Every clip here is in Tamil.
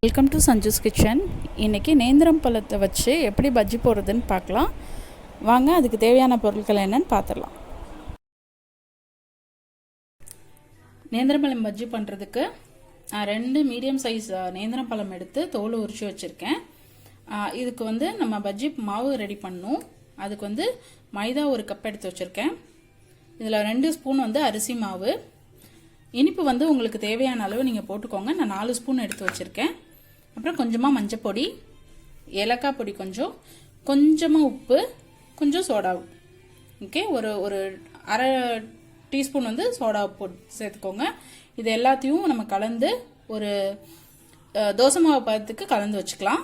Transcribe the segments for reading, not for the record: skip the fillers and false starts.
Welcome to சஞ்சுஸ் kitchen. இன்றைக்கி நேந்திரம் பழத்தை வச்சு எப்படி பஜ்ஜி போடுறதுன்னு பார்க்கலாம். வாங்க, அதுக்கு தேவையான பொருட்கள் என்னன்னு பார்த்துடலாம். நேந்திரம் பழம் பஜ்ஜி பண்ணுறதுக்கு நான் 2 மீடியம் சைஸ் நேந்திரம் பழம் எடுத்து தோல் உரிச்சு வச்சுருக்கேன். இதுக்கு நம்ம பஜ்ஜி மாவு ரெடி பண்ணணும். அதுக்கு மைதா 1 கப் எடுத்து வச்சுருக்கேன். இதில் 2 ஸ்பூன் அரிசி மாவு. இனிப்பு உங்களுக்கு தேவையான அளவு நீங்கள் போட்டுக்கோங்க. நான் 4 ஸ்பூன் எடுத்து வச்சுருக்கேன். அப்புறம் கொஞ்சமாக மஞ்சப்பொடி, ஏலக்காய் பொடி, கொஞ்சமாக உப்பு, கொஞ்சம் சோடா. ஓகே, ஒரு அரை டீஸ்பூன் சோடா போட்டு சேர்த்துக்கோங்க. இது எல்லாத்தையும் நம்ம கலந்து ஒரு தோசை மாவு பதத்துக்கு கலந்து வச்சுக்கலாம்.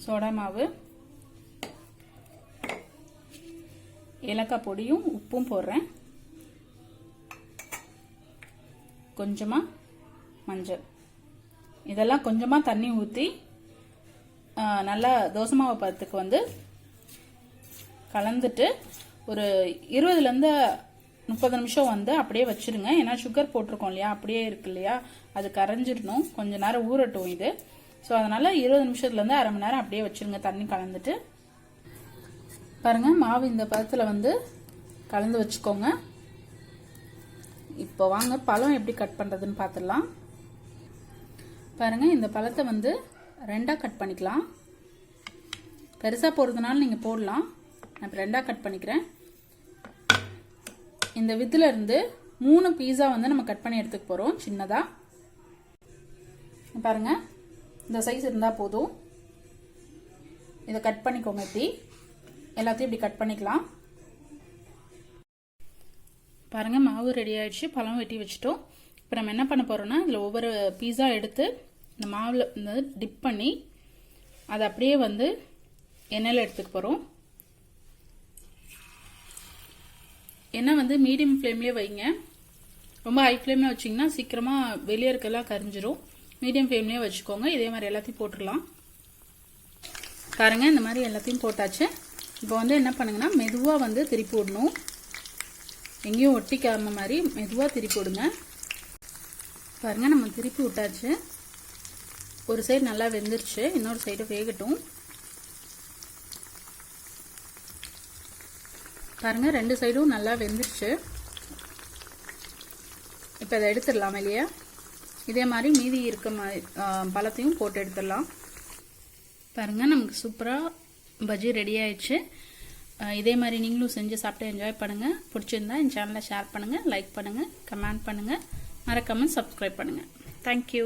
சோடா மாவு, ஏலக்காய் பொடியும் உப்பும் போடுறேன். கொஞ்சமாக மஞ்சள். இதெல்லாம் கொஞ்சமாக தண்ணி ஊற்றி நல்லா தோசை மாவு பதத்துக்கு கலந்துட்டு ஒரு 20லேருந்து 30 நிமிஷம் அப்படியே வச்சிருங்க. ஏன்னா சுகர் போட்டிருக்கோம் இல்லையா, அப்படியே இருக்கு இல்லையா, அது கரைஞ்சிடணும். கொஞ்ச நேரம் ஊறட்டும் இது. ஸோ அதனால் 20 நிமிஷத்துலேருந்து அரை மணி நேரம் அப்படியே வச்சுருங்க தண்ணி கலந்துட்டு. பாருங்கள், மாவு இந்த பதத்தில் கலந்து வச்சுக்கோங்க. இப்போ வாங்க பழம் எப்படி கட் பண்ணுறதுன்னு பார்த்துடலாம். பாருங்கள், இந்த பழத்தை 2ஆக கட் பண்ணிக்கலாம். பெருசாக போடுறதுனால நீங்கள் போடலாம். நான் இப்போ 2ஆக கட் பண்ணிக்கிறேன். இந்த வித்துல இருந்து 3 பீஸா நம்ம கட் பண்ணி எடுத்துக்க போகிறோம் சின்னதாக. பாருங்கள், இந்த சைஸ் இருந்தால் போதும். இதை கட் பண்ணிக்கோங்க. இப்படி எல்லாத்தையும் இப்படி கட் பண்ணிக்கலாம். பாருங்கள், மாவு ரெடி ஆயிடுச்சு. பழம் வெட்டி வச்சுட்டோம். இப்போ நம்ம என்ன பண்ண போகிறோம்னா, இதில் ஒவ்வொரு பீஸா எடுத்து இந்த மாவில் டிப் பண்ணி அதை அப்படியே எண்ணெயில் எடுத்துக்க போகிறோம். எண்ணெய் மீடியம் ஃப்ளேம்லேயே வைங்க. ரொம்ப ஹை ஃப்ளேமில் வச்சிங்கன்னா சீக்கிரமாக வெளியே இருக்கலாம் கரிஞ்சிரும். மீடியம் ஃப்ளேம்லேயே வச்சுக்கோங்க. இதே மாதிரி எல்லாத்தையும் போட்டுடலாம். பாருங்கள், இந்த மாதிரி எல்லாத்தையும் போட்டாச்சு. இப்போ என்ன பண்ணுங்கன்னா, மெதுவாக திருப்பி விடணும். எங்கேயும் ஒட்டிக்காம மாதிரி மெதுவாக திருப்பி விடுங்க. பாருங்கள், நம்ம திருப்பி விட்டாச்சு. ஒரு சைடு நல்லா வெந்துருச்சு, இன்னொரு சைடு வேகட்டும். பாருங்கள், 2 சைடும் நல்லா வெந்துருச்சு. இப்போ அதை எடுத்துடலாம் வெளியே. இதே மாதிரி மீதி இருக்க பழத்தையும் போட்டு எடுத்துடலாம். பாருங்கள், நமக்கு சூப்பராக பஜ்ஜி ரெடி ஆயிடுச்சு. இதே மாதிரி நீங்களும் செஞ்சு சாப்பிட்டு என்ஜாய் பண்ணுங்கள். பிடிச்சிருந்தா என் சேனலை ஷேர் பண்ணுங்கள், லைக் பண்ணுங்கள், கமெண்ட் பண்ணுங்கள், மறக்காமல் சப்ஸ்கிரைப் பண்ணுங்கள். தேங்க்யூ.